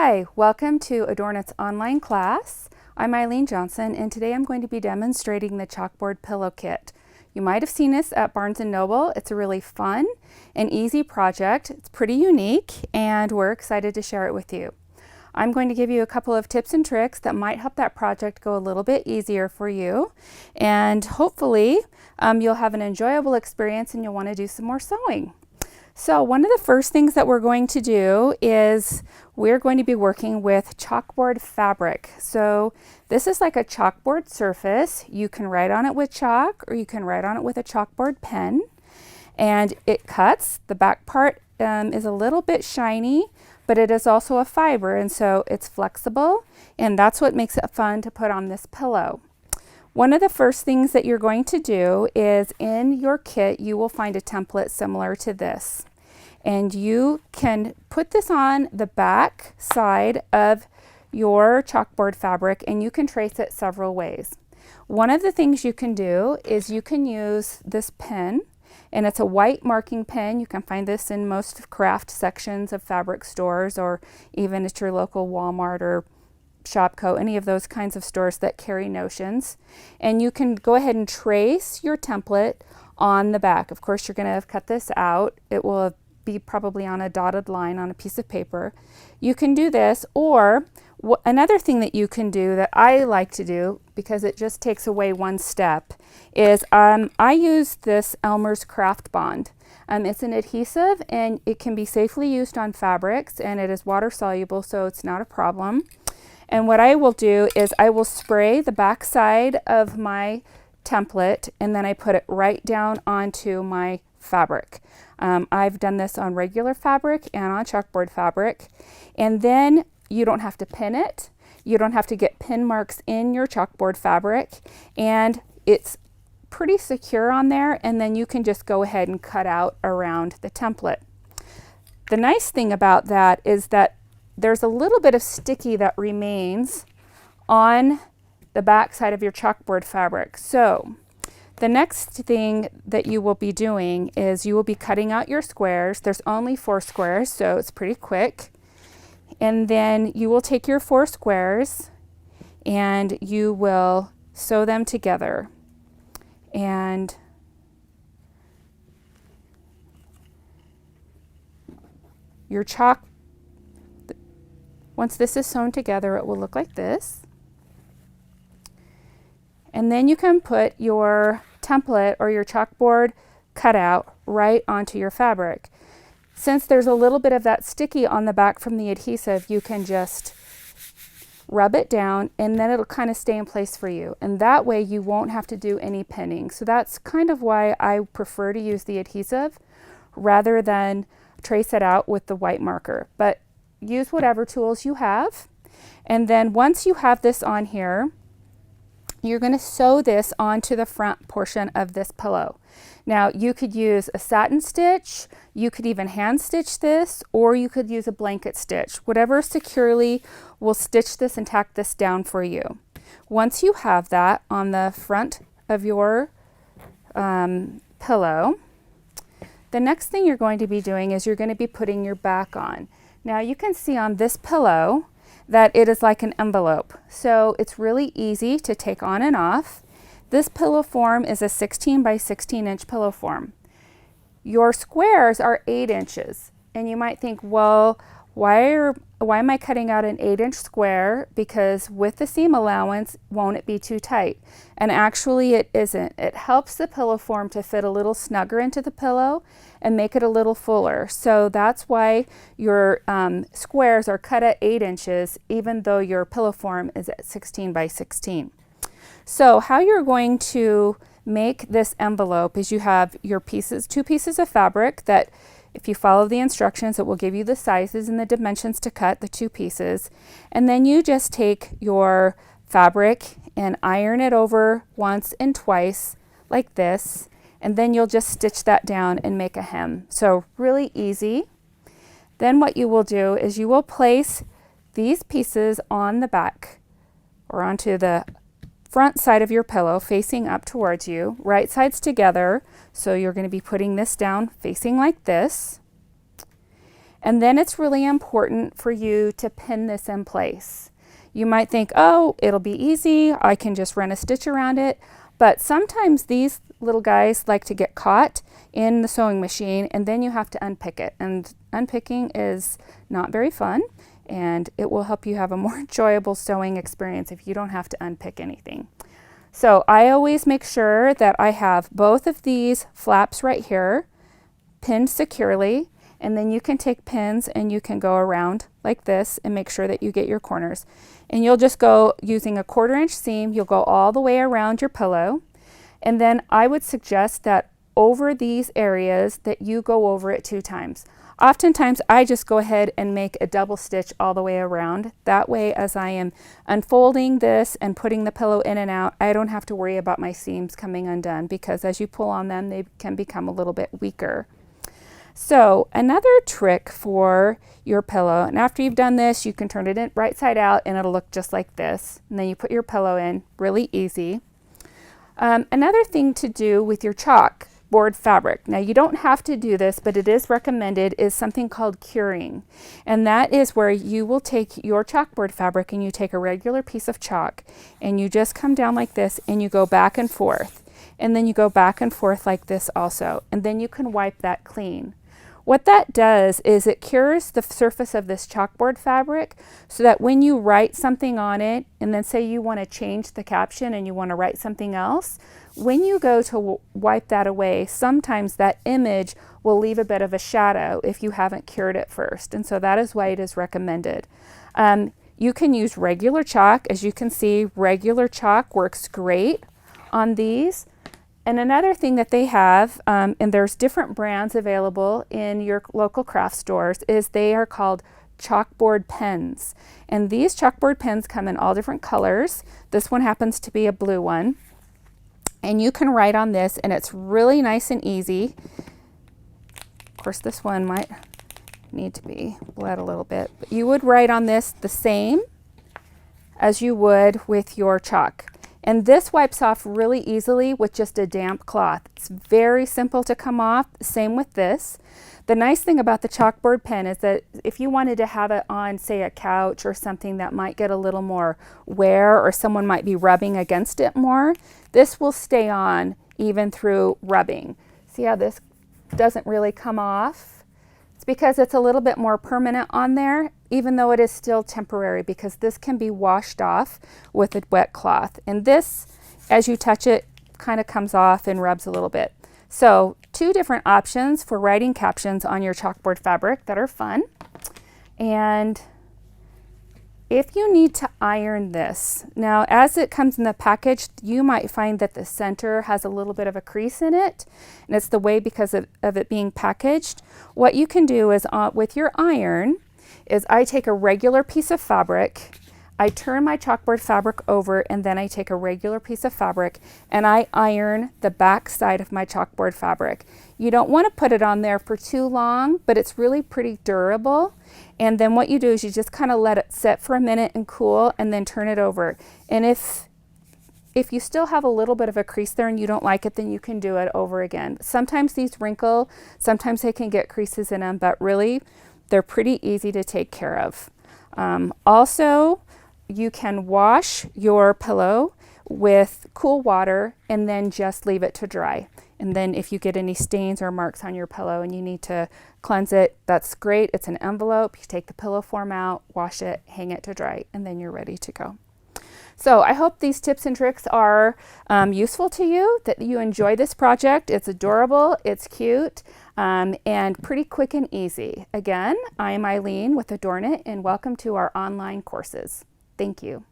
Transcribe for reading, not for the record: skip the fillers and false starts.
Hi, welcome to ADORNit's online class. I'm Eileen Johnson, and today I'm going to be demonstrating the Chalkboard pillow kit. You might have seen this at Barnes & Noble. It's a really fun and easy project. It's pretty unique, and we're excited to share it with you. I'm going to give you a couple of tips and tricks that might help that project go a little bit easier for you, and hopefully you'll have an enjoyable experience and you'll want to do some more sewing. So one of the first things that we're going to do is we're going to be working with chalkboard fabric. So this is like a chalkboard surface. You can write on it with chalk, or you can write on it with a chalkboard pen. And it cuts. The back part is a little bit shiny, but it is also a fiber, and so it's flexible, and that's what makes it fun to put on this pillow. One of the first things that you're going to do is in your kit you will find a template similar to this, and you can put this on the back side of your chalkboard fabric and you can trace it several ways. One of the things you can do is you can use this pen, and it's a white marking pen. You can find this in most craft sections of fabric stores, or even at your local Walmart or Shopko, any of those kinds of stores that carry notions. And you can go ahead and trace your template on the back. Of course, you're going to cut this out. It will be probably on a dotted line on a piece of paper. You can do this, or another thing that you can do that I like to do, because it just takes away one step, is I use this Elmer's Craft Bond. It's an adhesive and it can be safely used on fabrics, and it is water soluble, so it's not a problem. And what I will do is I will spray the back side of my template, and then I put it right down onto my fabric. I've done this on regular fabric and on chalkboard fabric. And then you don't have to pin it. You don't have to get pin marks in your chalkboard fabric. And it's pretty secure on there, and then you can just go ahead and cut out around the template. The nice thing about that is that there's a little bit of sticky that remains on the back side of your chalkboard fabric. So the next thing that you will be doing is you will be cutting out your squares. There's only 4 squares, so it's pretty quick. And then you will take your 4 squares and you will sew them together. And your chalk, once this is sewn together, it will look like this. And then you can put your template or your chalkboard cutout right onto your fabric. Since there's a little bit of that sticky on the back from the adhesive, you can just rub it down and then it'll kind of stay in place for you. And that way you won't have to do any pinning. So that's kind of why I prefer to use the adhesive rather than trace it out with the white marker. But use whatever tools you have. And then once you have this on here, you're going to sew this onto the front portion of this pillow. Now you could use a satin stitch, you could even hand stitch this, or you could use a blanket stitch. Whatever securely will stitch this and tack this down for you. Once you have that on the front of your pillow, the next thing you're going to be doing is you're going to be putting your back on. Now you can see on this pillow that it is like an envelope. So it's really easy to take on and off. This pillow form is a 16 by 16 inch pillow form. Your squares are 8 inches. And you might think, well, why am I cutting out an 8-inch square? Because with the seam allowance, won't it be too tight? And actually it isn't. It helps the pillow form to fit a little snugger into the pillow and make it a little fuller. So that's why your squares are cut at 8 inches, even though your pillow form is at 16 by 16. So how you're going to make this envelope is you have your pieces, 2 pieces of fabric that, if you follow the instructions, it will give you the sizes and the dimensions to cut the 2 pieces. And then you just take your fabric and iron it over once and twice like this. And then you'll just stitch that down and make a hem. So really easy. Then what you will do is you will place these pieces on the back or onto the front side of your pillow facing up towards you, right sides together. So you're going to be putting this down facing like this. And then it's really important for you to pin this in place. You might think, oh, it'll be easy, I can just run a stitch around it. But sometimes these little guys like to get caught in the sewing machine, and then you have to unpick it. And unpicking is not very fun, and it will help you have a more enjoyable sewing experience if you don't have to unpick anything. So I always make sure that I have both of these flaps right here pinned securely, and then you can take pins and you can go around like this and make sure that you get your corners. And you'll just go using a 1/4 inch seam, you'll go all the way around your pillow. And then I would suggest that over these areas that you go over it 2 times. Oftentimes I just go ahead and make a double stitch all the way around. That way, as I am unfolding this and putting the pillow in and out, I don't have to worry about my seams coming undone, because as you pull on them, they can become a little bit weaker. So another trick for your pillow, and after you've done this, you can turn it in right side out and it'll look just like this. And then you put your pillow in, really easy. Another thing to do with your chalkboard fabric, now you don't have to do this, but it is recommended, is something called curing. And that is where you will take your chalkboard fabric and you take a regular piece of chalk and you just come down like this and you go back and forth. And then you go back and forth like this also. And then you can wipe that clean. What that does is it cures the surface of this chalkboard fabric so that when you write something on it, and then say you want to change the caption and you want to write something else, when you go to wipe that away, sometimes that image will leave a bit of a shadow if you haven't cured it first. And so that is why it is recommended. You can use regular chalk. As you can see, regular chalk works great on these. And another thing that they have, and there's different brands available in your local craft stores, is they are called chalkboard pens. And these chalkboard pens come in all different colors. This one happens to be a blue one. And you can write on this, and it's really nice and easy. Of course, this one might need to be bled a little bit. But you would write on this the same as you would with your chalk. And this wipes off really easily with just a damp cloth. It's very simple to come off, same with this. The nice thing about the chalkboard pen is that if you wanted to have it on, say, a couch or something that might get a little more wear, or someone might be rubbing against it more, this will stay on even through rubbing. See how this doesn't really come off? It's because it's a little bit more permanent on there, even though it is still temporary, because this can be washed off with a wet cloth. And this, as you touch it, kind of comes off and rubs a little bit. So 2 different options for writing captions on your chalkboard fabric that are fun. And if you need to iron this, now as it comes in the package, you might find that the center has a little bit of a crease in it, and it's the way because of it being packaged. What you can do is with your iron, is I take a regular piece of fabric, I turn my chalkboard fabric over, and then I take a regular piece of fabric and I iron the back side of my chalkboard fabric. You don't want to put it on there for too long, but it's really pretty durable. And then what you do is you just kind of let it sit for a minute and cool, and then turn it over. And if you still have a little bit of a crease there and you don't like it, then you can do it over again. Sometimes these wrinkle, sometimes they can get creases in them, but really they're pretty easy to take care of. Also, you can wash your pillow with cool water and then just leave it to dry. And then if you get any stains or marks on your pillow and you need to cleanse it, that's great. It's an envelope. You take the pillow form out, wash it, hang it to dry, and then you're ready to go. So I hope these tips and tricks are useful to you, that you enjoy this project. It's adorable, it's cute, and pretty quick and easy. Again, I'm Eileen with ADORNit, and welcome to our online courses. Thank you.